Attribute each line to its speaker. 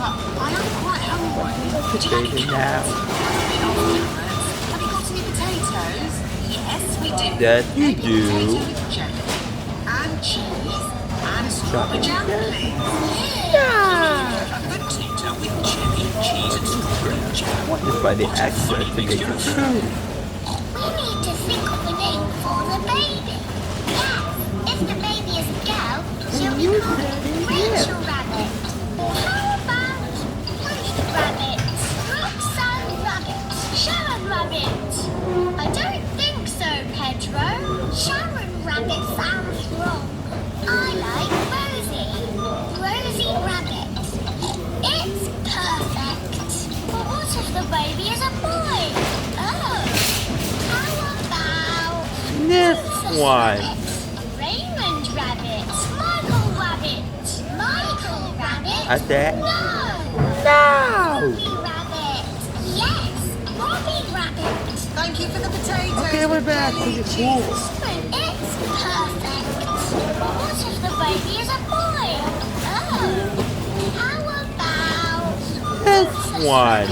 Speaker 1: but I am quite hungry. Would you like a
Speaker 2: Baby
Speaker 1: carrot?
Speaker 2: now.
Speaker 1: Have you got any potatoes? Yes, we do.
Speaker 2: That you
Speaker 1: Maybe
Speaker 2: do.
Speaker 1: potato with jelly and cheese and strawberry jam, please.
Speaker 2: Yeah.
Speaker 1: A potato with jelly, cheese and strawberry jam.
Speaker 2: What is by the accent to make it true?
Speaker 3: We need to think of a name for the baby. Yes, if the baby is a girl, she'll be called Rachel Rabbit. Or how about Ruth Rabbit, Roxanne Rabbit, Sharon Rabbit? I don't think so, Pedro. Sharon Rabbit sounds wrong. I like Rosie. Rosie Rabbit. It's perfect. But what if the baby is a boy? Oh, how about
Speaker 2: This one.
Speaker 3: Raymond Rabbit? Michael Rabbit? Michael Rabbit?
Speaker 2: I said,
Speaker 3: No!
Speaker 2: no.
Speaker 3: Robbie Rabbit! Yes! Robbie Rabbit!
Speaker 1: Thank you for the potatoes.
Speaker 2: Okay, we're back to the pool.
Speaker 3: It's perfect! But what if the baby is a boy? Oh! How about...
Speaker 2: This one.